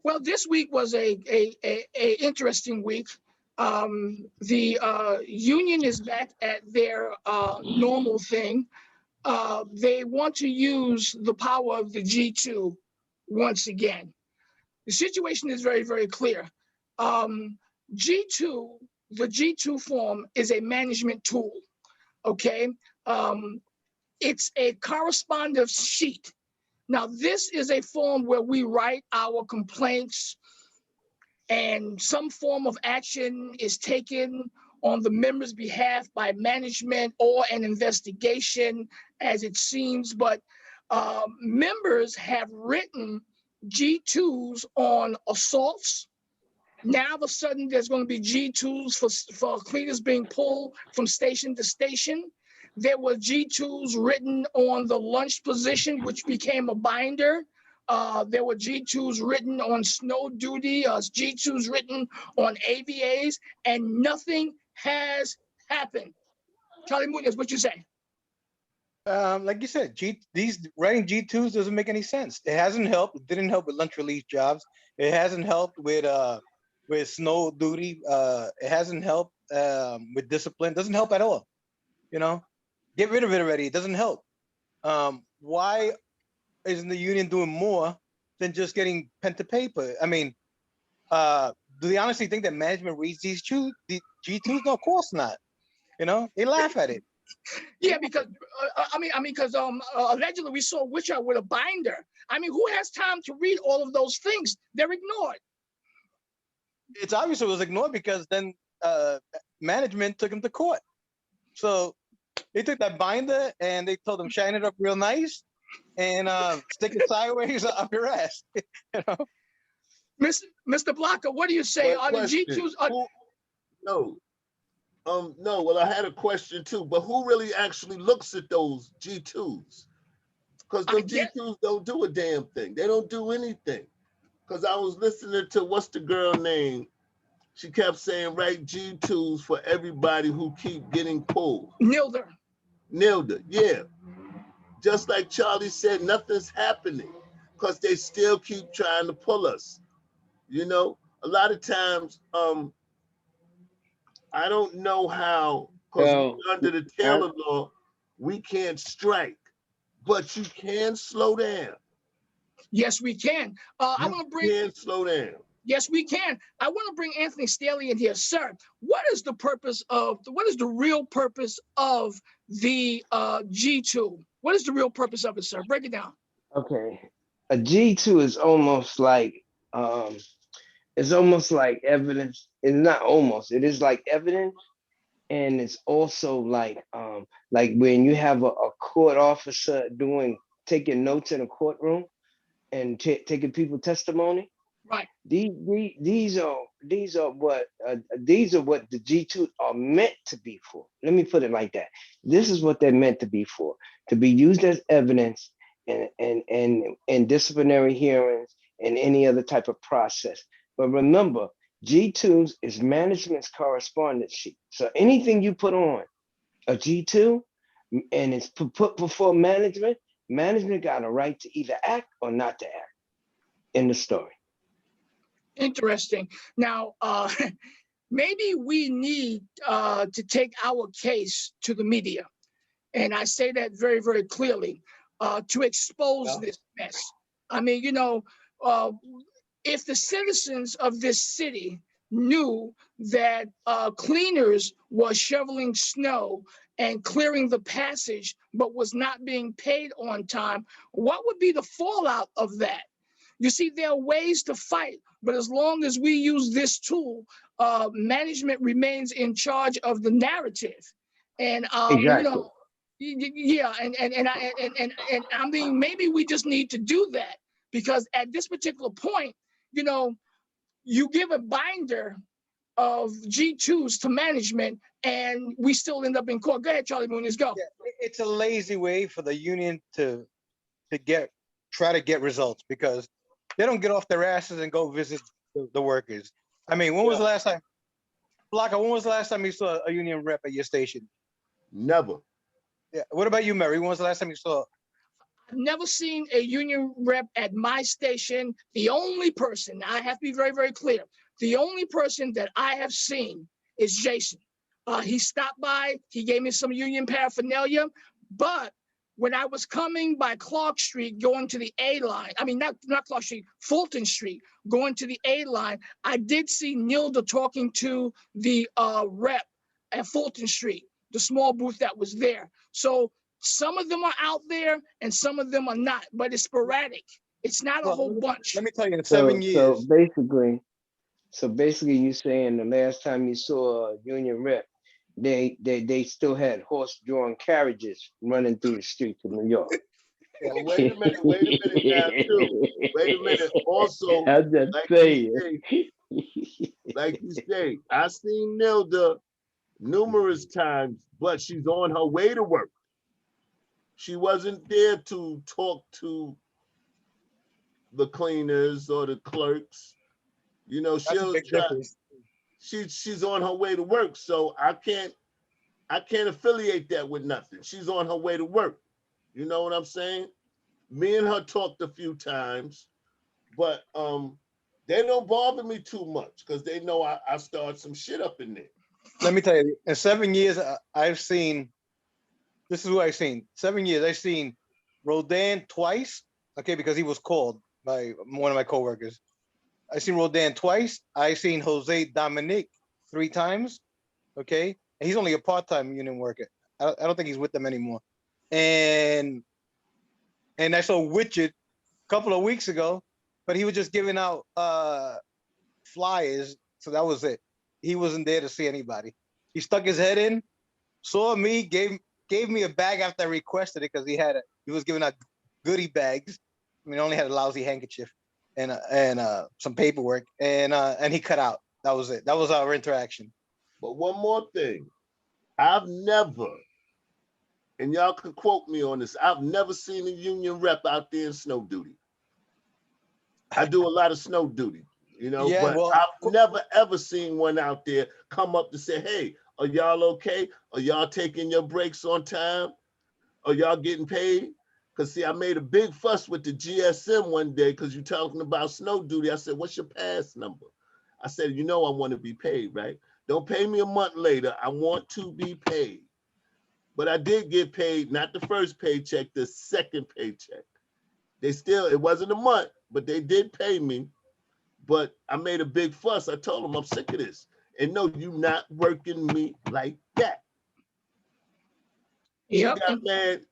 Well, this week was a interesting week. The union is back at their normal thing. They want to use the power of the G2 once again. The situation is very, very clear. G2, the G2 form is a management tool, okay? It's a correspondence sheet. Now, this is a form where we write our complaints and some form of action is taken on the members' behalf by management or an investigation, as it seems. But members have written G2s on assaults. Now, all of a sudden, there's going to be G2s for cleaners being pulled from station to station. There were G2s written on the lunch position, which became a binder. There were G2s written on snow duty, G2s written on AVAs, and nothing has happened. Charlie Munoz, what you say? Like you said, these writing G2s doesn't make any sense. It hasn't helped. It didn't help with lunch relief jobs. It hasn't helped with snow duty. It hasn't helped with discipline. It doesn't help at all. You know, get rid of it already. It doesn't help. Why isn't the union doing more than just getting pen to paper? I mean, do they honestly think that management reads these G2s? No, of course not. You know, they laugh at it. Yeah, because because allegedly we saw Witcher with a binder. I mean, who has time to read all of those things? They're ignored. It's obvious it was ignored because then management took him to court. So they took that binder and they told him shine it up real nice and stick it sideways up your ass. You know, Mr. Blocker, what do you say? Are the G2s? No. Well, I had a question too, but who really actually looks at those G2s? Because those G2s don't do a damn thing. They don't do anything. Because I was listening to what's the girl name? She kept saying write G2s for everybody who keep getting pulled. Nilda, yeah. Just like Charlie said, nothing's happening because they still keep trying to pull us. You know, a lot of times, I don't know how, because under the Taylor law, we can't strike, but you can slow down. Yes, we can. I want to bring. You can slow down. Yes, we can. I want to bring Anthony Staley in here, sir. What is the real purpose of the G2? What is the real purpose of it, sir? Break it down. Okay, a G2 is almost like evidence. It's not almost. It is like evidence, and it's also like when you have a court officer taking notes in a courtroom and taking people testimony. Right. These are what the G2 are meant to be for. Let me put it like that. This is what they're meant to be for, to be used as evidence in disciplinary hearings and any other type of process. But remember, G2s is management's correspondence sheet. So anything you put on a G2 and it's put before management got a right to either act or not to act. In the story. Interesting. Now, maybe we need to take our case to the media. And I say that very, very clearly, to expose this mess. I mean, if the citizens of this city knew that cleaners were shoveling snow and clearing the passage, but was not being paid on time, what would be the fallout of that? You see, there are ways to fight, but as long as we use this tool, management remains in charge of the narrative. And exactly. Yeah, and I mean, maybe we just need to do that, because at this particular point, you give a binder of G2s to management and we still end up in court. Go ahead, Charlie Munoz, go. Yeah, it's a lazy way for the union to try to get results, because they don't get off their asses and go visit the workers. I mean, when was the last time, Blocker, when was the last time you saw a union rep at your station? Never. Yeah. What about you, Mary? When was the last time you saw? I've never seen a union rep at my station. The only person, I have to be very, very clear, the only person that I have seen is Jason. He stopped by, he gave me some union paraphernalia, but when I was coming by Clark Street, going to the A line, I mean, not Clark Street, Fulton Street, going to the A line, I did see Nilda talking to the rep at Fulton Street, the small booth that was there. So some of them are out there and some of them are not, but it's sporadic. It's not a Well, whole bunch. let me tell you, in So 7 years, basically you saying the last time you saw a union rep, they still had horse-drawn carriages running through the streets of New York. Well, wait a minute now too. Wait a minute. Also, I'm just like saying. you say, I seen Nilda numerous times, but she's on her way to work. She wasn't there to talk to the cleaners or the clerks. You know, that's a big difference. she's on her way to work. So I can't affiliate that with nothing. She's on her way to work. You know what I'm saying? Me and her talked a few times, but they don't bother me too much because they know I start some shit up in there. Let me tell you, in 7 years, I've seen, this is what I've seen. 7 years, I've seen Rodan twice, okay, because he was called by one of my coworkers. I've seen Rodan twice. I've seen Jose Dominic 3 times, okay? And he's only a part-time union worker. I don't think he's with them anymore. And I saw Widget a couple of weeks ago, but he was just giving out flyers, so that was it. He wasn't there to see anybody. He stuck his head in, saw me, gave me a bag after I requested it because he was giving out goodie bags. I mean, I only had a lousy handkerchief and some paperwork, and he cut out. That was it. That was our interaction. But one more thing, I've never, and y'all can quote me on this, I've never seen a union rep out there in snow duty. I do a lot of snow duty, you know, Yeah, but well, I've never ever seen one out there come up to say, hey, are y'all okay? Are y'all taking your breaks on time? Are y'all getting paid? Because see, I made a big fuss with the GSM one day because you're talking about snow duty. I said, what's your pass number? I said, you know, I want to be paid, right? Don't pay me a month later. I want to be paid. But I did get paid, not the first paycheck, the second paycheck. It wasn't a month, but they did pay me. But I made a big fuss. I told them I'm sick of this. And no, you not working me like that. Yep.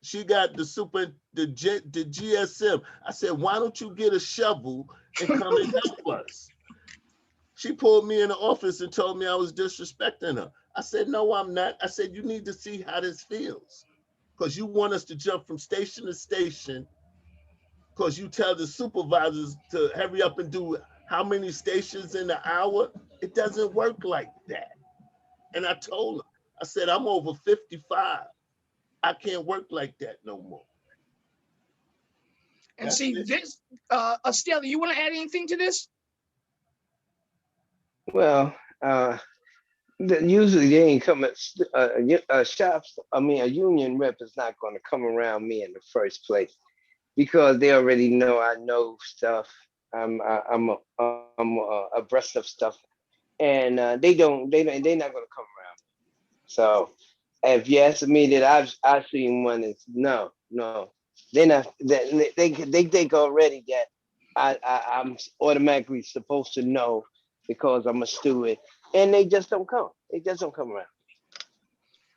She got the GSM. I said, why don't you get a shovel and come and help us? She pulled me in the office and told me I was disrespecting her. I said, no, I'm not. I said, you need to see how this feels. Because you want us to jump from station to station because you tell the supervisors to hurry up and do how many stations in the hour. It doesn't work like that. And I told her, I said, I'm over 55. I can't work like that no more. And see this, Estelle, you want to add anything to this? Well, usually they ain't coming. Shops. I mean, a union rep is not going to come around me in the first place because they already know I know stuff. I'm abreast of stuff, and they're not going to come around. So if you ask me that I've seen one, it's no. They're not. They think already that I'm automatically supposed to know because I'm a steward, and they just don't come. They just don't come around.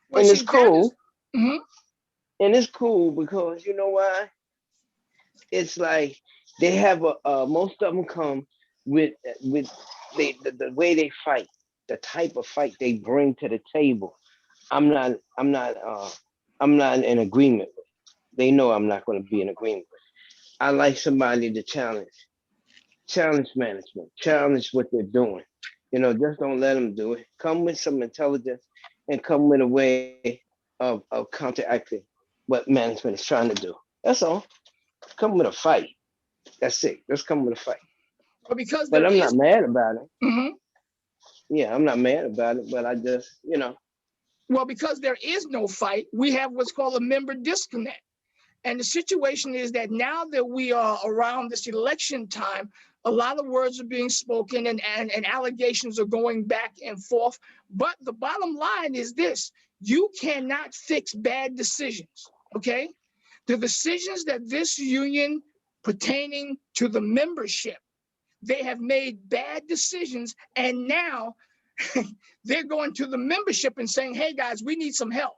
Well, And see, it's cool. Mm-hmm. And it's cool because you know why? It's like they have most of them come with the way they fight, the type of fight they bring to the table. I'm not in agreement with. They know I'm not going to be in agreement with. I like somebody to challenge management, challenge what they're doing. You know, just don't let them do it. Come with some intelligence and come with a way of counteracting what management is trying to do. That's all. Come with a fight. That's it. Let's come with a fight. But because But I'm not mad about it. Mm-hmm. Yeah, I'm not mad about it, but I just, you know. Well, because there is no fight, we have what's called a member disconnect. And the situation is that now that we are around this election time, a lot of words are being spoken and allegations are going back and forth. But the bottom line is this: you cannot fix bad decisions, okay? The decisions that this union pertaining to the membership, they have made bad decisions, and now they're going to the membership and saying, hey guys, we need some help.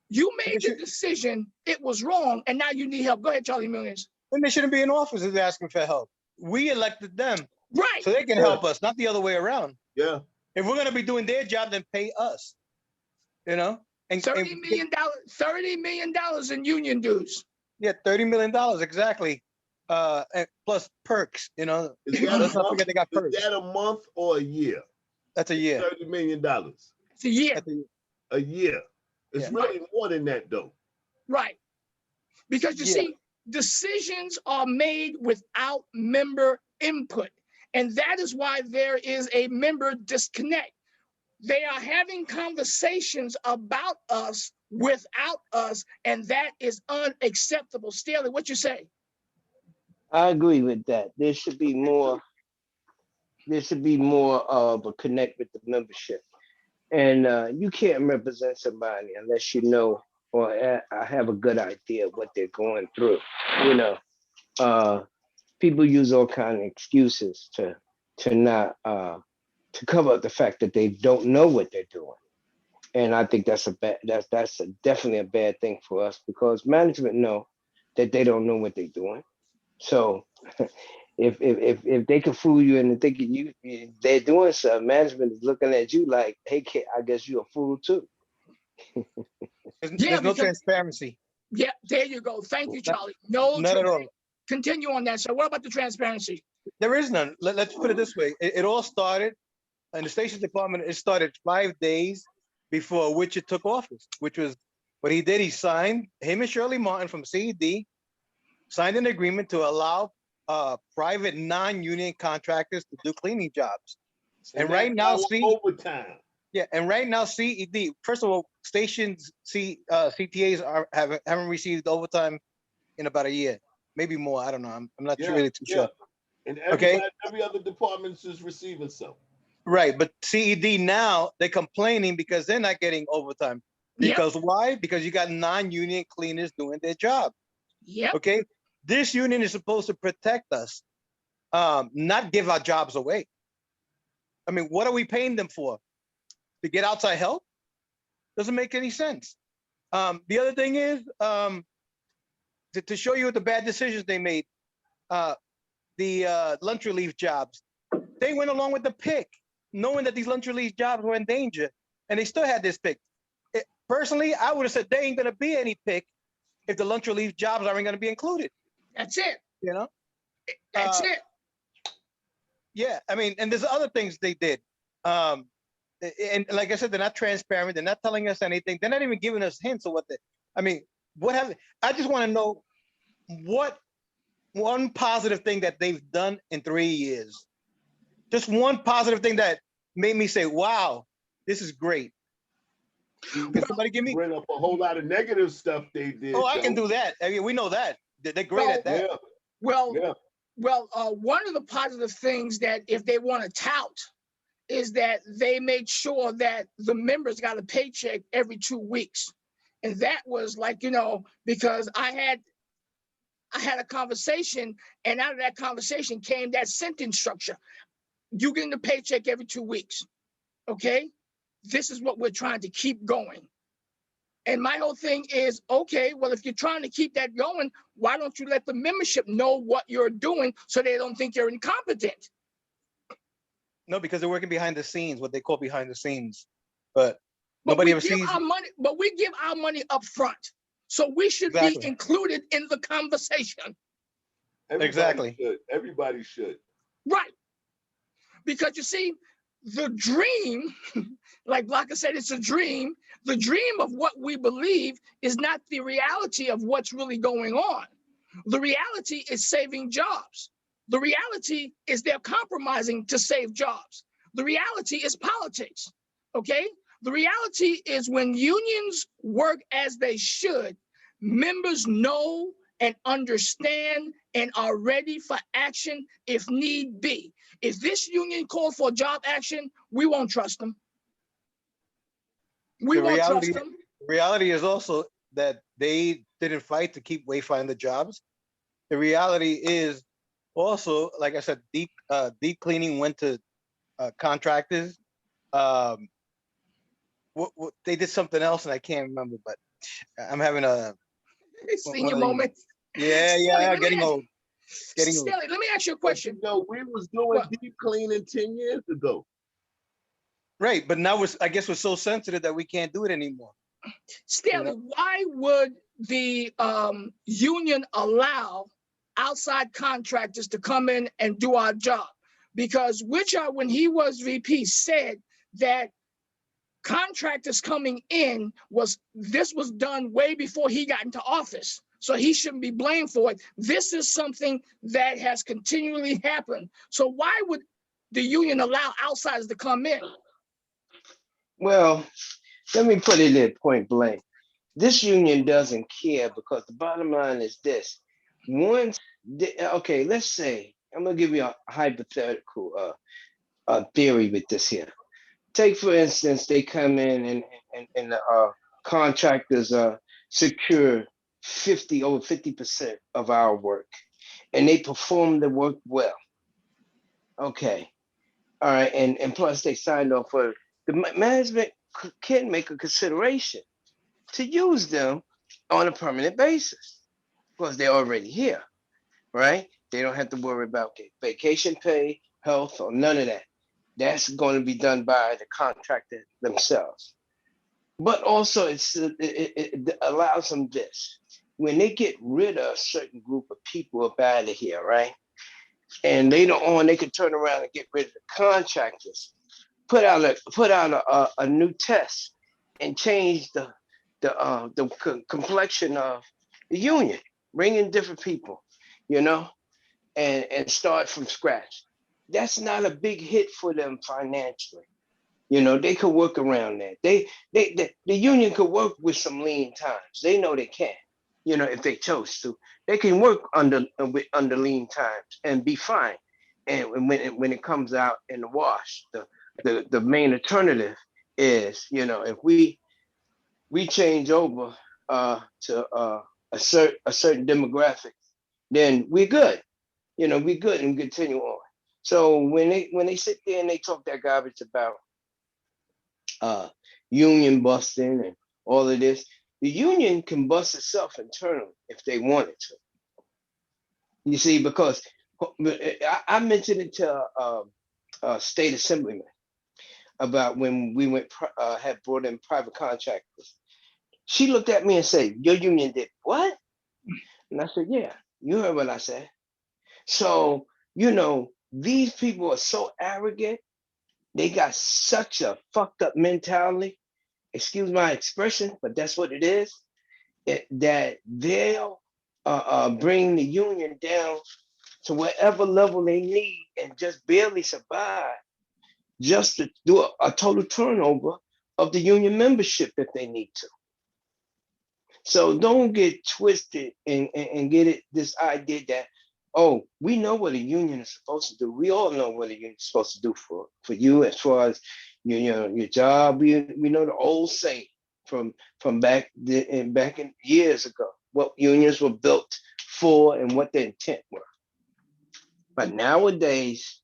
You made the decision, it was wrong, and now you need help. Go ahead, Charlie Millions. Then they shouldn't be in office if they're asking for help. We elected them, right, so they can help us, not the other way around. Yeah. If we're gonna be doing their job, then pay us. You know, and $30 million in union dues. Yeah, $30 million exactly. And plus perks. You know, let's not forget they got perks. Is that a month or a year? That's a year. $30 million. It's a year. A year. It's really more than that, though. Right. Because you see, decisions are made without member input. And that is why there is a member disconnect. They are having conversations about us without us, and that is unacceptable. Staley, what you say? I agree with that. There should be more of a connect with the membership. And you can't represent somebody unless you know or have a good idea of what they're going through. You know, people use all kinds of excuses to not to cover up the fact that they don't know what they're doing. And I think that's definitely a bad thing for us, because management know that they don't know what they're doing. So if they can fool you into thinking they're doing something, management is looking at you like, hey kid, I guess you're a fool too. There's no transparency. Yeah, there you go. Thank you, Charlie. No, not at all. Continue on that. So what about the transparency? There is none. Let's put it this way. It all started in the station department. It started 5 days before Richard took office, which was what he did. He signed, him and Shirley Martin from CED, signed an agreement to allow private non-union contractors to do cleaning jobs. And right now, overtime. Yeah, and right now, CED, first of all, stations, CTAs haven't received overtime in about a year, maybe more. I don't know. I'm not really too sure. And every other department is receiving some. Right, but CED now, they're complaining because they're not getting overtime. Because why? Because you got non-union cleaners doing their job. Yeah. Okay, this union is supposed to protect us, not give our jobs away. I mean, what are we paying them for? To get outside help? Doesn't make any sense. The other thing is, to show you the bad decisions they made, the lunch relief jobs, they went along with the pick, knowing that these lunch relief jobs were in danger, and they still had this pick. Personally, I would have said there ain't gonna be any pick if the lunch relief jobs aren't gonna be included. That's it. You know? That's it. Yeah, I mean, and there's other things they did. And like I said, they're not transparent. They're not telling us anything. They're not even giving us hints of what I just want to know what one positive thing that they've done in 3 years. Just one positive thing that made me say, wow, this is great. Can somebody give me? Bring up a whole lot of negative stuff they did. Oh, I can do that. I mean, we know that. They're great at that. Yeah. Well, one of the positive things that if they want to tout is that they made sure that the members got a paycheck every 2 weeks. And that was like, because I had a conversation, and out of that conversation came that sentence structure. You getting the paycheck every 2 weeks, okay? This is what we're trying to keep going. And my whole thing is, okay, well, if you're trying to keep that going, why don't you let the membership know what you're doing so they don't think you're incompetent? No, because they're working behind the scenes, what they call behind the scenes. But nobody ever sees our money. But we give our money up front. So we should be included in the conversation. Everybody should. Right. Because you see, the dream, like Blanca said, it's a dream. The dream of what we believe is not the reality of what's really going on. The reality is saving jobs. The reality is they're compromising to save jobs. The reality is politics, okay? The reality is when unions work as they should, Members know and understand and are ready for action if need be. If this union called for job action, we won't trust them. We The won't trust them. reality is also that they didn't fight to keep wayfinding the jobs. The reality is also, like I said, deep cleaning went to contractors. Um, they did something else and I can't remember, but I'm having Senior one of these. moment. Yeah, Stanley, getting old. Getting old. Stanley, let me ask you a But question. you know, we was doing What? deep cleaning 10 years ago. Right, but now I guess we're so sensitive that we can't do it anymore. Stanley, why would the union allow outside contractors to come in and do our job? Because Richard, when he was VP, said that contractors coming in this was done way before he got into office. So he shouldn't be blamed for it. This is something that has continually happened. So why would the union allow outsiders to come in? Well, let me put it in point blank. This union doesn't care because the bottom line is this. Okay, let's say, I'm going to give you a hypothetical theory with this here. Take, for instance, they come in and the contractors secure over 50% of our work, and they perform the work well. Okay, all right, and plus they signed off for the management can make a consideration to use them on a permanent basis because they're already here, right? They don't have to worry about vacation pay, health, or none of that. That's going to be done by the contractor themselves. But also it allows them this. When they get rid of a certain group of people up out of here, right? And later on, they can turn around and get rid of the contractors, put out a new test and change the complexion of the union, bring in different people, you know, and start from scratch. That's not a big hit for them financially. You know, they could work around that. The union could work with some lean times. They know they can, you know, if they chose to. They can work under lean times and be fine. And when it comes out in the wash, the main alternative is, you know, if we change over to a certain demographic, then we're good. You know, we're good and continue on. So when they sit there and they talk that garbage about union busting and all of this, the union can bust itself internally if they wanted to. You see, because I mentioned it to a state assemblyman about when we had brought in private contractors. She looked at me and said, "Your union did what?" And I said, "Yeah, you heard what I said." So, you know, these people are so arrogant. They got such a fucked up mentality. Excuse my expression, but that's what it is. That they'll bring the union down to whatever level they need and just barely survive just to do a total turnover of the union membership if they need to. So don't get twisted and get it this idea that, oh, we know what a union is supposed to do. We all know what a union is supposed to do for you as far as your job. We know the old saying from back in years ago, what unions were built for and what their intent were. But nowadays,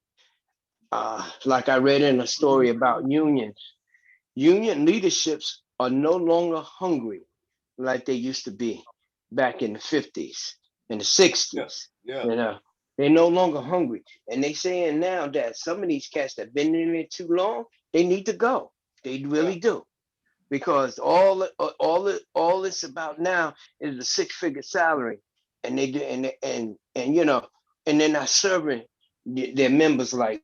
like I read in a story about unions, union leaderships are no longer hungry like they used to be back in the 50s and the 60s. Yeah. You know, they're no longer hungry. And they saying now that some of these cats that been in there too long, they need to go. They really do. Because all it's about now is a six-figure salary. And they do and you know, and they're not serving their members like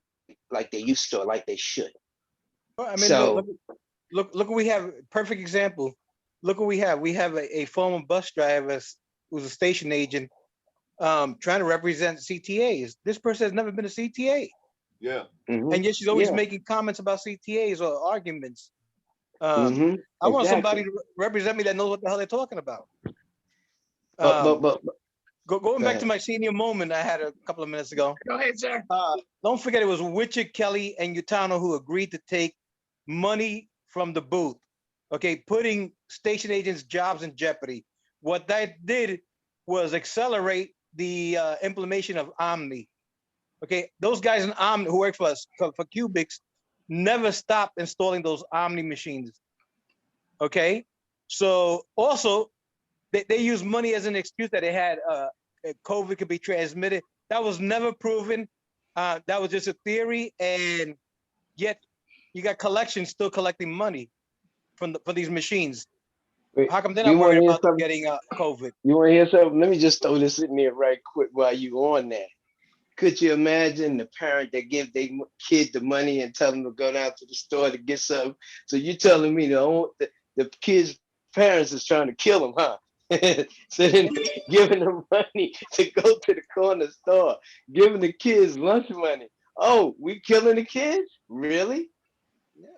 they used to or like they should. Well, I mean, So look what we have. Perfect example. Look what we have. We have a former bus driver who's a station agent trying to represent CTAs. This person has never been a CTA. Yeah. And yet she's always making comments about CTAs or arguments. I want somebody to represent me that knows what the hell they're talking about. But Going go back to ahead. my senior moment I had a couple of minutes ago. Go ahead, sir. Don't forget it was Richard Kelly and Utano who agreed to take money from the booth. Okay, putting station agents' jobs in jeopardy. What that did was accelerate the implementation of Omni. Okay, those guys in Omni who work for us for Cubics never stopped installing those Omni machines. Okay, so also they use money as an excuse that they had COVID could be transmitted. That was never proven. That was just a theory, and yet you got collections still collecting money for these machines. Wait, How come they're you not want worried to hear about something? getting COVID? You want to hear something? Let me just throw this in there right quick while you on that. Could you imagine the parent that give their kid the money and tell them to go down to the store to get something? So you telling me the kid's parents is trying to kill them, huh? So then giving them money to go to the corner store, giving the kids lunch money. Oh, we killing the kids? Really?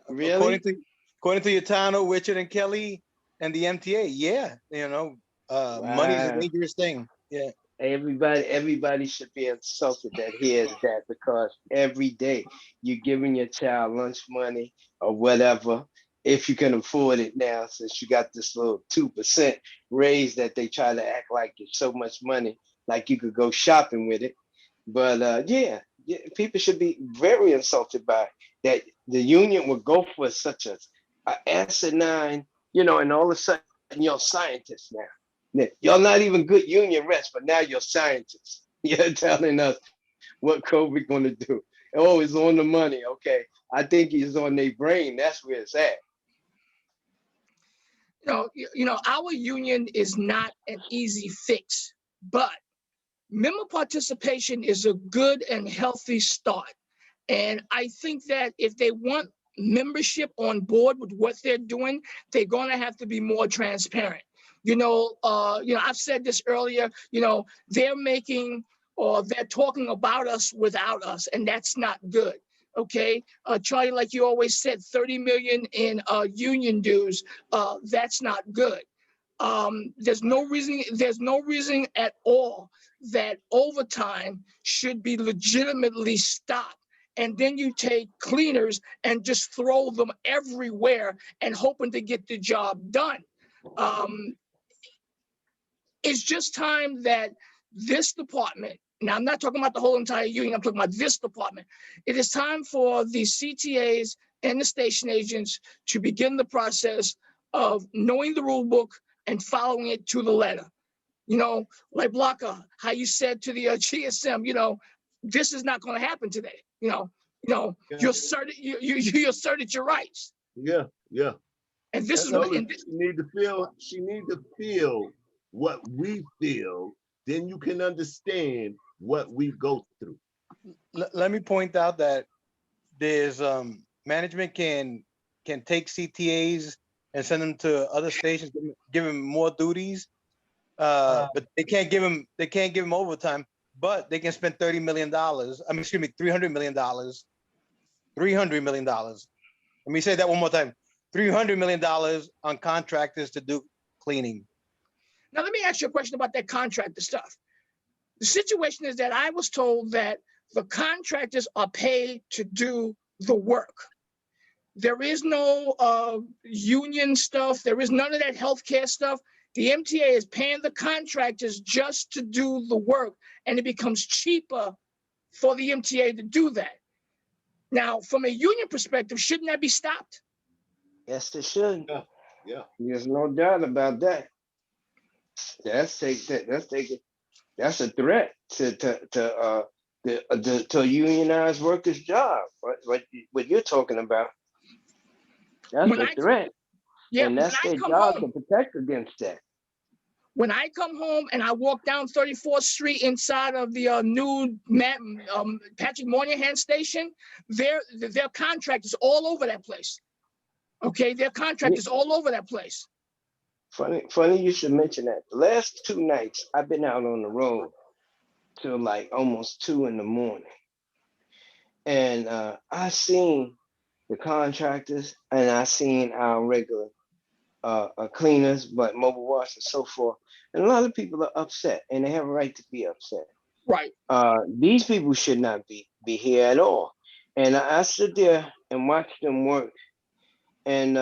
According Really? to Utano, Richard, and Kelly, and the MTA, yeah, money is a Wow. dangerous thing. Yeah, Everybody should be insulted that hears that because every day you're giving your child lunch money or whatever, if you can afford it now, since you got this little 2% raise that they try to act like it's so much money, like you could go shopping with it. But yeah, people should be very insulted by that. The union would go for such a asinine, and all of a sudden you're scientists now. Y'all not even good union reps, but now you're scientists. You're telling us what COVID gonna do. Oh, it's on the money. Okay. I think it's on their brain. That's where it's at. Our union is not an easy fix, but member participation is a good and healthy start. And I think that if they want membership on board with what they're doing, they're going to have to be more transparent. I've said this earlier, they're making or they're talking about us without us, and that's not good. Okay. Charlie, like you always said, 30 million in union dues. That's not good. There's no reason at all that overtime should be legitimately stopped. And then you take cleaners and just throw them everywhere and hoping to get the job done. Um, it's just time that this department, now I'm not talking about the whole entire union, I'm talking about this department. It is time for the CTAs and the station agents to begin the process of knowing the rule book and following it to the letter. Like Blocker, how you said to the GSM, this is not going to happen today. Yeah. You asserted your rights. Yeah, yeah. And this is No, what, and this, she need to feel what we feel, then you can understand what we go through. Let me point out that there's management can take CTAs and send them to other stations, give them more duties, but they can't give them overtime. But they can spend $30 million. I mean, excuse me, $300 million. $300 million. Let me say that one more time. $300 million on contractors to do cleaning. now let me ask you a question about that contractor stuff. The situation is that I was told that the contractors are paid to do the work. There is no union stuff. There is none of that healthcare stuff. The MTA is paying the contractors just to do the work, and it becomes cheaper for the MTA to do that. Now, from a union perspective, shouldn't that be stopped? Yes, it should. Yeah, yeah. There's no doubt about that. That's a threat to a unionized workers' job. What you're talking about? That's When a I threat, yeah, and when that's I their come job to home, protect against that. when I come home and I walk down 34th Street inside of the new Patrick Moynihan station, their contractors all over that place. Okay, their contractors all over that place. Funny you should mention that. The last 2 nights I've been out on the road till like almost 2 in the morning, and I seen the contractors and I seen our regular cleaners, but mobile wash and so forth. And a lot of people are upset, and they have a right to be upset. Right. These people should not be here at all. And I sit there and watch them work, and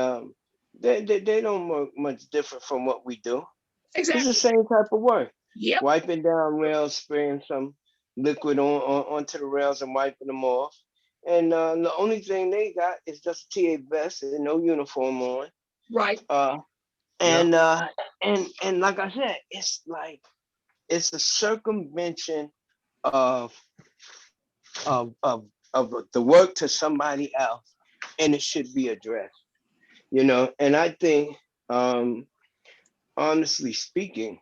they don't work much different from what we do. It's the Exactly. same type of work. Yep. Wiping down rails, spraying some liquid onto the rails and wiping them off. And the only thing they got is just a TA vest and no uniform on. Right. Yeah. And like I said, it's like it's a circumvention of of of of the work to somebody else, and it should be addressed. And I think, honestly speaking,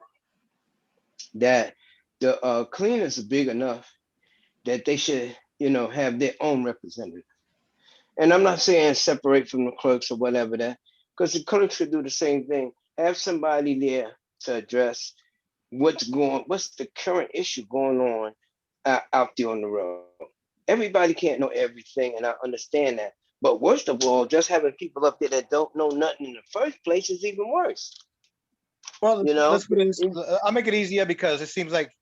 that the cleaners are big enough that they should, have their own representative. And I'm not saying separate from the clerks or whatever that, because the clerks should do the same thing. Have somebody there to address what's the current issue going on out there on the road. Everybody can't know everything, and I understand that. But worst of all, just having people up there that don't know nothing in the first place is even worse. Well, You know, let's put it. I'll make it easier because it seems like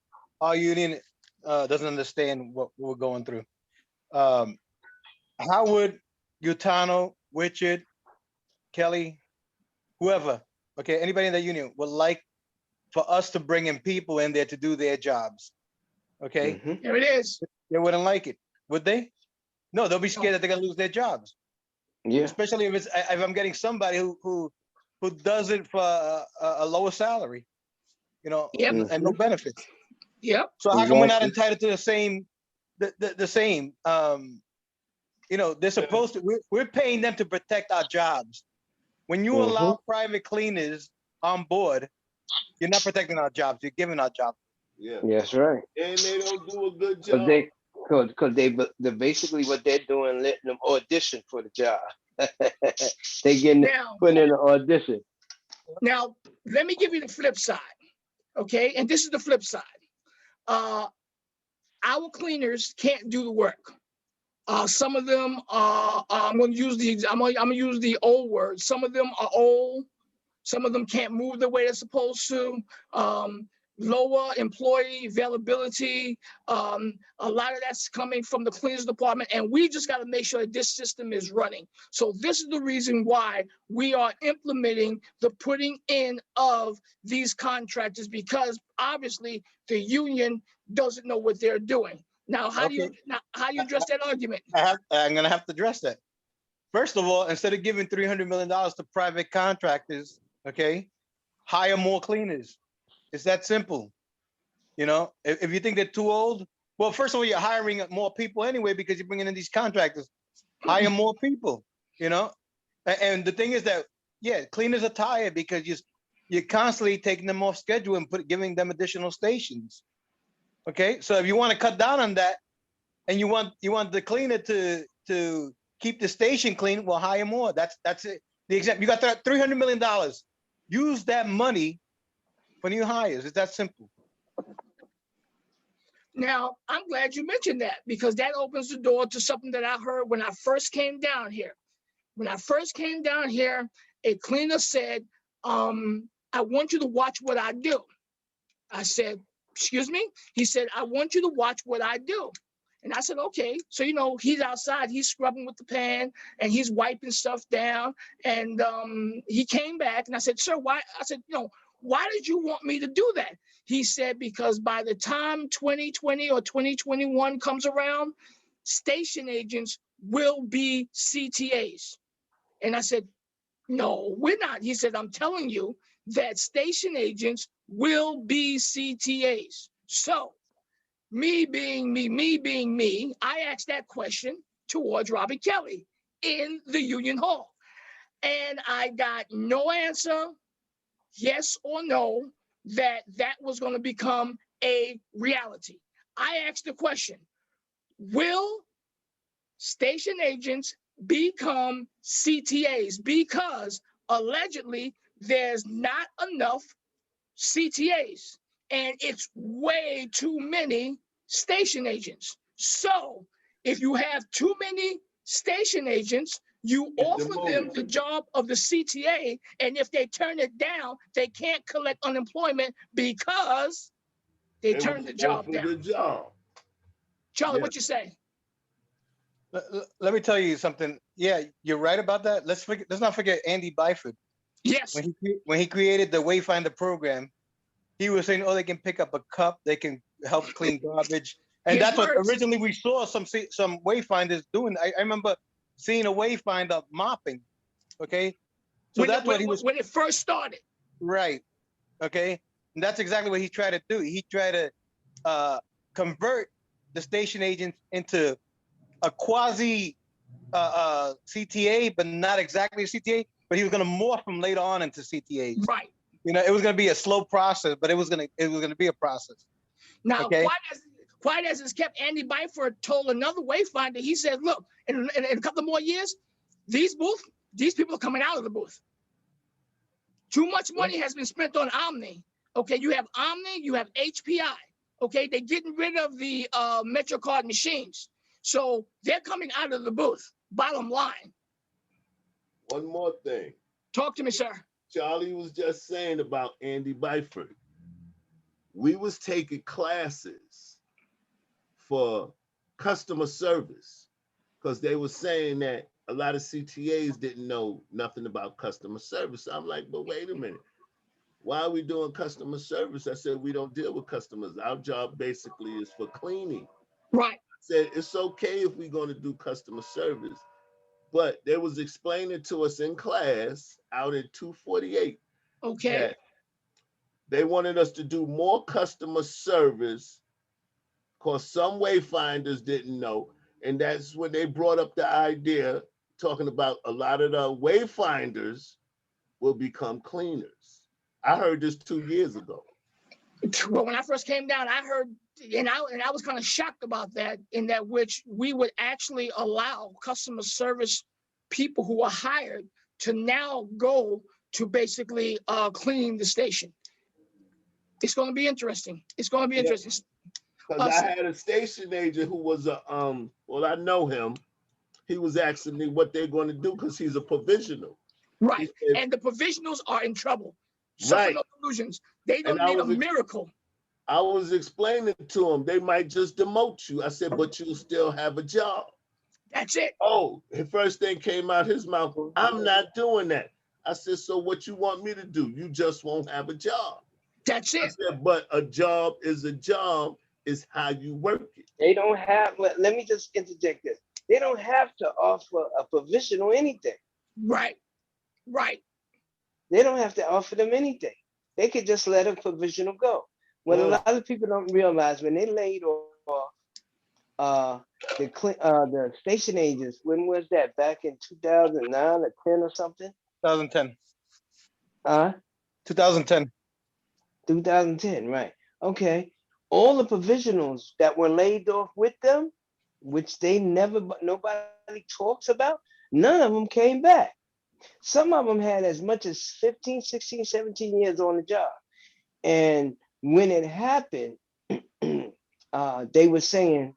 our union doesn't understand what we're going through. How would Utano, Richard, Kelly, whoever, okay, anybody in the union would like for us to bring in people in there to do their jobs? Okay, There it is. they wouldn't like it, would they? No, they'll be scared that they're gonna lose their jobs. Yeah. Especially if I'm getting somebody who does it for a lower salary, Yep. and no benefits. Yep. So how come we're not Exactly. entitled to the same? They're supposed to. We're paying them to protect our jobs. When you allow private cleaners on board, you're not protecting our jobs. You're giving our jobs. Yeah. That's right. And they don't do a good Because job. they're basically what they're doing, letting them audition for the job. They getting Now, put in an audition. now, let me give you the flip side. Okay. And this is the flip side. Our cleaners can't do the work. Some of them are, I'm gonna use the old word. Some of them are old. Some of them can't move the way they're supposed to. Lower employee availability. A lot of that's coming from the cleaners department, and we just got to make sure that this system is running. So this is the reason why we are implementing the putting in of these contractors, because obviously the union doesn't know what they're doing. Now, how do you address that argument? I'm gonna have to address that. First of all, instead of giving $300 million to private contractors, okay, hire more cleaners. It's that simple. If you think they're too old, well, first of all, you're hiring more people anyway because you're bringing in these contractors. Hire more people. And the thing is that, yeah, cleaners are tired because you're constantly taking them off schedule and giving them additional stations. Okay, so if you want to cut down on that, and you want the cleaner to keep the station clean, well, hire more. That's it. The example, you got that $300 million. Use that money for new hires. It's that simple. Now, I'm glad you mentioned that, because that opens the door to something that I heard when I first came down here. When I first came down here, a cleaner said, I want you to watch what I do. I said, excuse me? He said, I want you to watch what I do. And I said, okay. So, he's outside, he's scrubbing with the pan and he's wiping stuff down. And he came back and I said, sir, why? I said, why did you want me to do that? He said, because by the time 2020 or 2021 comes around, station agents will be CTAs. And I said, no, we're not. He said, I'm telling you that station agents will be CTAs. So me being me, I asked that question towards Robert Kelly in the Union Hall. And I got no answer, yes or no, that was going to become a reality. I asked the question, will station agents become CTAs? Because allegedly there's not enough CTAs and it's way too many station agents. So if you have too many station agents, You It's offer them demoted. the job of the CTA, and if they turn it down, they can't collect unemployment because they They turned was the job offered down. the job. Charlie, Yeah. what you say? Let me tell you something. Yeah, you're right about that. Let's not forget Andy Byford. Yes, When he created the Wayfinder program, he was saying, "Oh, they can pick up a cup, they can help clean garbage," and his that's what words. originally we saw some Wayfinders doing. I remember seeing a Wayfinder mopping. Okay, so When that's what he was when it first started. right. Okay, and that's exactly what he tried to do. He tried to convert the station agents into a quasi CTA, but not exactly a CTA. But he was going to morph them later on into CTAs. Right. You know, it was going to be a slow process, but it was going to be a process. Now, Okay. quiet as it's kept, Andy Byford told another Wayfinder, he said, look, in a couple of more years, these people are coming out of the booth. Too much money has been spent on Omni. Okay, you have Omni, you have HPI. Okay, they're getting rid of the MetroCard machines. So they're coming out of the booth, bottom line. One more thing. Talk to me, sir. Charlie was just saying about Andy Byford. We was taking classes for customer service because they were saying that a lot of CTAs didn't know nothing about customer service. I'm like, but wait a minute. Why are we doing customer service? I said, we don't deal with customers. Our job basically is for cleaning. Right. I said, it's okay if we're going to do customer service, but they was explaining to us in class out at 248 Okay. that they wanted us to do more customer service because some wayfinders didn't know. And that's when they brought up the idea, talking about a lot of the wayfinders will become cleaners. I heard this 2 years ago. Well, when I first came down, I heard, and I was kind of shocked about that, in that which we would actually allow customer service people who are hired to now go to basically cleaning the station. It's going to be interesting. It's going to be interesting. Because I had a station agent who was a well, I know him. He was asking me what they're going to do because he's a provisional. Right. Said, and the provisionals are in trouble. Right. Suffer no illusions. They don't And need a miracle. I was explaining to him, they might just demote you. I said, but you'll still have a job. That's it. Oh, the first thing came out his mouth, I'm not doing that. I said, so what you want me to do? You just won't have a job. That's I it. said, but a job is a job, is how you work it. They don't have, let me just interject this. They don't have to offer a provisional anything. Right. Right. They don't have to offer them anything. They could just let a provisional go. What a lot of people don't realize, when they laid off the station agents, when was that? Back in 2009 or 10 or something? 2010. 2010. 2010, right. Okay. All the provisionals that were laid off with them, which nobody talks about, none of them came back. Some of them had as much as 15, 16, 17 years on the job. And when it happened, they were saying,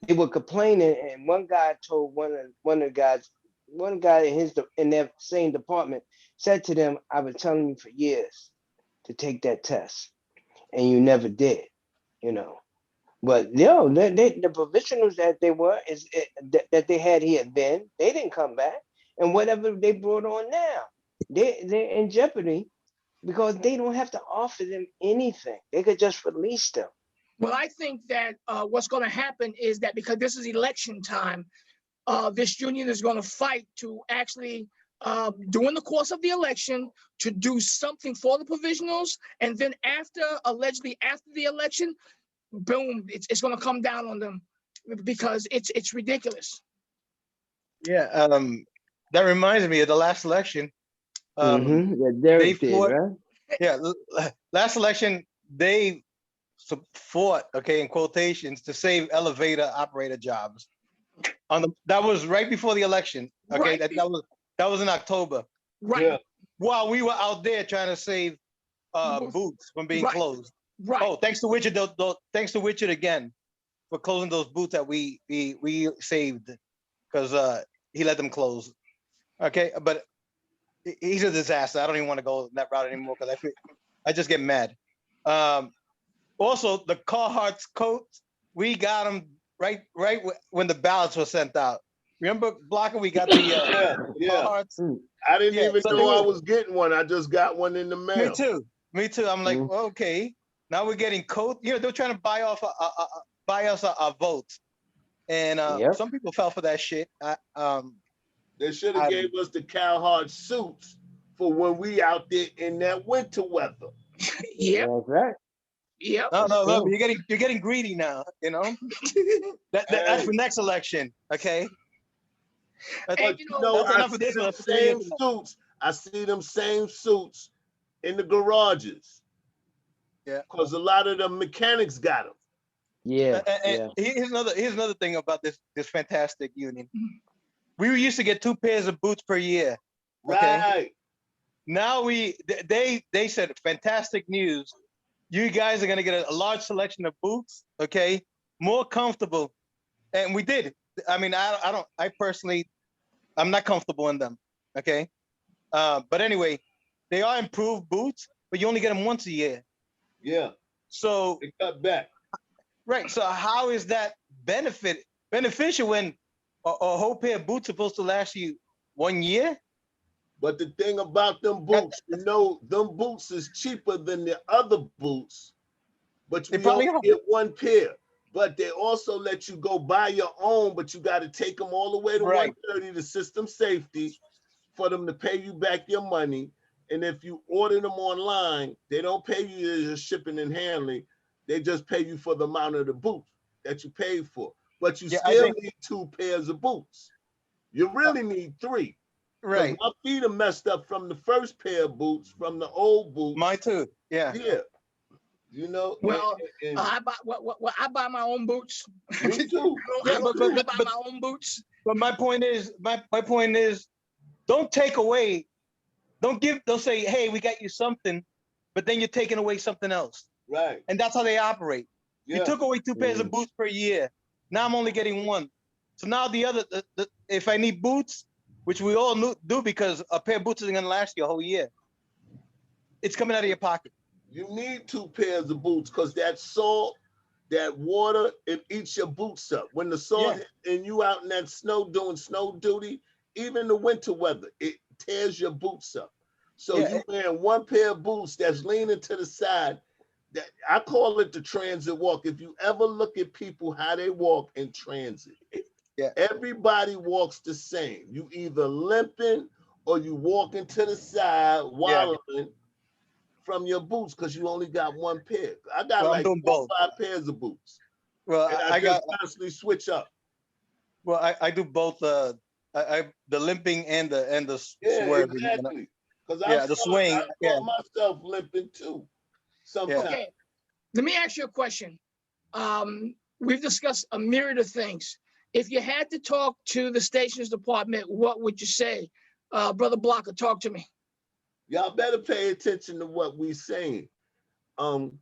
they were complaining, and one guy told one guy in their same department said to them, I was telling you for years to take that test, and you never did, you know. But the provisionals that that they had here then, they didn't come back. And whatever they brought on now, they're in jeopardy because they don't have to offer them anything. They could just release them. Well, I think that what's going to happen is that because this is election time, this union is going to fight to actually, during the course of the election, to do something for the provisionals. And then allegedly after the election, boom, it's going to come down on them because it's ridiculous. Yeah. That reminds me of the last election. Derek did, right? Yeah. Last election, they fought, okay, in quotations, to save elevator operator jobs. That was right before the election. Okay, right. that was in October. Right. Yeah. While we were out there trying to save booths from being closed. Right. Oh, thanks to Richard again for closing those booths that we saved, because he let them close. Okay, but he's a disaster. I don't even want to go that route anymore because I just get mad. Also, the Carhartt's coats, we got them right when the ballots were sent out. Remember, Blocker, we got the yeah. Carhartt's. I didn't Yeah, even so know I was getting one. I just got one in the mail. Me too. I'm like, well, okay, now we're getting coat. You know, they're trying to buy us our votes, and some people fell for that shit. They should have gave us the Carhartt suits for when we out there in that winter weather. Yep. That's right. Yep. No, you're getting greedy now. You know, that's for next election. Okay. And, That's enough of this. I see them same suits in the garages. Yeah. Because a lot of the mechanics got them. Yeah. Here's another thing about this fantastic union. We used to get 2 pairs of boots per year. Okay? Right. Now they said fantastic news. You guys are gonna get a large selection of boots. Okay, more comfortable, and we did. I mean, I personally, I'm not comfortable in them. Okay, but anyway, they are improved boots, but you only get them once a year. Yeah. So they cut back. Right. So how is that beneficial when a whole pair of boots supposed to last you 1 year? But the thing about them boots, them boots is cheaper than the other boots, but we only get 1 pair. But they also let you go buy your own, but you got to take them all the way to 130 to system safety for them to pay you back your money. And if you order them online, they don't pay you your shipping and handling. They just pay you for the amount of the boot that you paid for. But you still need 2 pairs of boots. You really need 3. Right. My feet are messed up from the first pair of boots, from the old boots. Mine too. Yeah. Yeah. You know. Well, I buy my own boots. Me too. I buy my own boots. But my point is, don't take away. Don't say, hey, we got you something, but then you're taking away something else. Right. And that's how they operate. Yeah. You took away 2 pairs of boots per year. Now I'm only getting 1. So now if I need boots, which we all do because a pair of boots isn't gonna last you a whole year, it's coming out of your pocket. You need 2 pairs of boots because that salt, that water, it eats your boots up. When the salt and you out in that snow doing snow duty, even the winter weather, it tears your boots up. So you wearing 1 pair of boots that's leaning to the side. That I call it the transit walk. If you ever look at people how they walk in transit, everybody walks the same. You either limping or you walking to the side, wallowing from your boots because you only got 1 pair. I got like 4 or 5 pairs of boots. Well, and I just constantly switch up. Well, I do both. The limping and the swerving. Exactly. Because the swing. I call myself limping too. Sometimes. Okay, let me ask you a question. We've discussed a myriad of things. If you had to talk to the stations department, what would you say? Brother Blocker, talk to me. Y'all better pay attention to what we're saying. The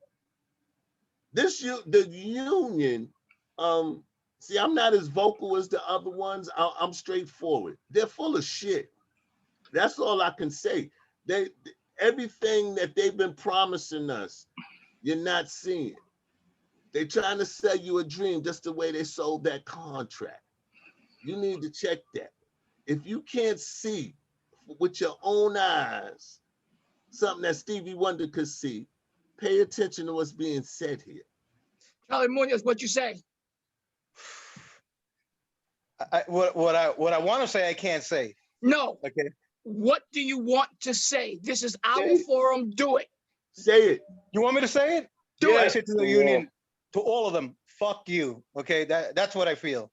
union, see, I'm not as vocal as the other ones. I'm straightforward. They're full of shit. That's all I can say. Everything that they've been promising us, you're not seeing. They're trying to sell you a dream just the way they sold that contract. You need to check that. If you can't see with your own eyes something that Stevie Wonder could see, pay attention to what's being said here. Charlie Munoz, what you say? What I want to say, I can't say. No. Okay. What do you want to say? This is our forum. Do it. Say it. You want me to say it? Do it. I say to the union, to all of them, fuck you. Okay, that's what I feel.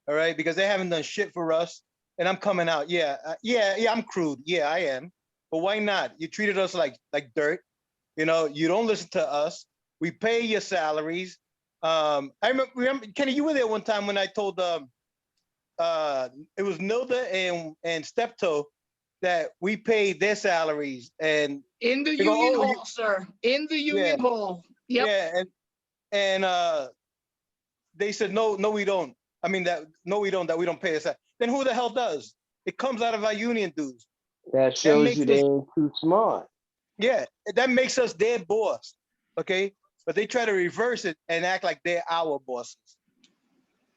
All right, because they haven't done shit for us, and I'm coming out. I'm crude. Yeah, I am. But why not? You treated us like dirt. You know, you don't listen to us. We pay your salaries. I remember, Kenny, you were there one time when I told it was Nilda and Steptoe that we paid their salaries and in the union hall, sir. In the union hall. Yep. Yeah, and they said no, we don't. I mean that no, we don't. That we don't pay us. Then who the hell does? It comes out of our union dues. That That shows makes you they us, ain't too smart. yeah, that makes us their boss. Okay, but they try to reverse it and act like they're our bosses.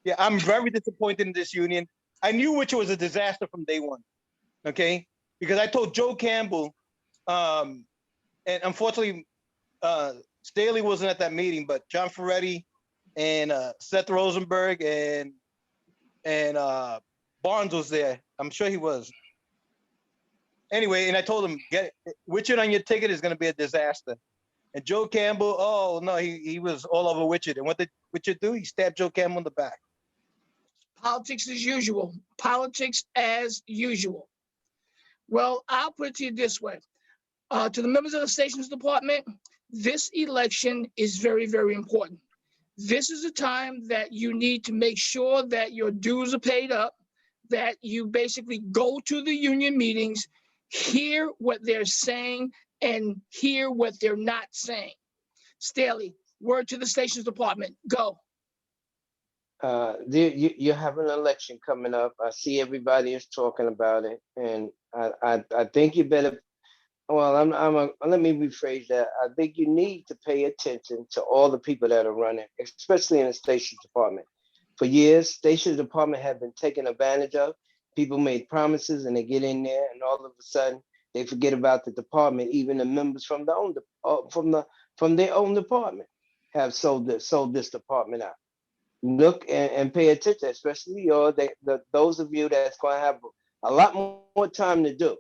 Yeah, I'm very disappointed in this union. I knew which was a disaster from day one. Okay, because I told Joe Campbell, and unfortunately, Staley wasn't at that meeting, but John Ferretti and Seth Rosenberg and Barnes was there. I'm sure he was. Anyway, and I told him, get Witchett on your ticket is going to be a disaster. And Joe Campbell, oh no, he was all over Witchett. And what did Witchett do? He stabbed Joe Campbell in the back. Politics as usual. Politics as usual. Well, I'll put it to you this way. To the members of the Stations Department, this election is very, very important. This is a time that you need to make sure that your dues are paid up, that you basically go to the union meetings, hear what they're saying, and hear what they're not saying. Staley, word to the Stations Department. Go. You have an election coming up. I see everybody is talking about it, and I think you better. Well, let me rephrase that. I think you need to pay attention to all the people that are running, especially in the Stations Department. For years, Stations Department have been taken advantage of. People made promises, and they get in there, and all of a sudden they forget about the department. Even the members from from their own department have sold this department out. Look and pay attention, especially those of you that's going to have a lot more time to do.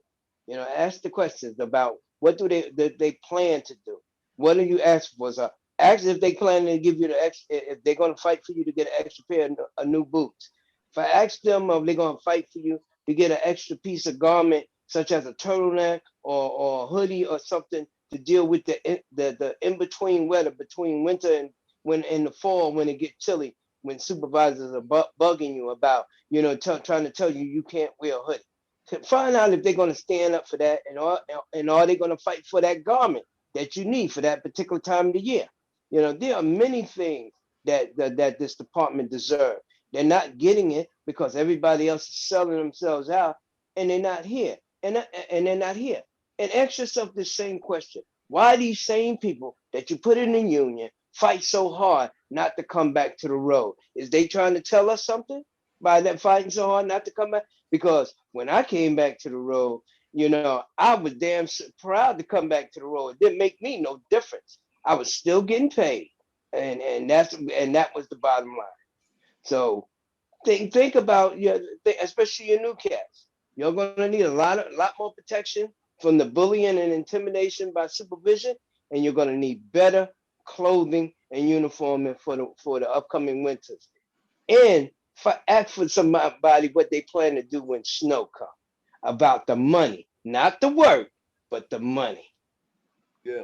Ask the questions about what do they plan to do. What do you ask for? So ask if they plan to give you the extra, if they're going to fight for you to get an extra pair of new boots. If I ask them if they're going to fight for you to get an extra piece of garment, such as a turtleneck or a hoodie or something to deal with the in between weather between winter and when in the fall when it gets chilly, when supervisors are bugging you about, trying to tell you you can't wear a hoodie. To find out if they're going to stand up for that, and are they going to fight for that garment that you need for that particular time of the year. There are many things that this department deserves. They're not getting it because everybody else is selling themselves out, and they're not here, and they're not here. And ask yourself the same question: why these same people that you put in the union fight so hard not to come back to the road? Is they trying to tell us something by that fighting so hard not to come back? Because when I came back to the road, I was damn proud to come back to the road. It didn't make me no difference. I was still getting paid, and that was the bottom line. So think about especially your new cats. You're gonna need a lot more protection from the bullying and intimidation by supervision, and you're gonna need better clothing and uniforming for the upcoming winters. And ask for somebody what they plan to do when snow comes. About the money, not the work, but the money. Yeah.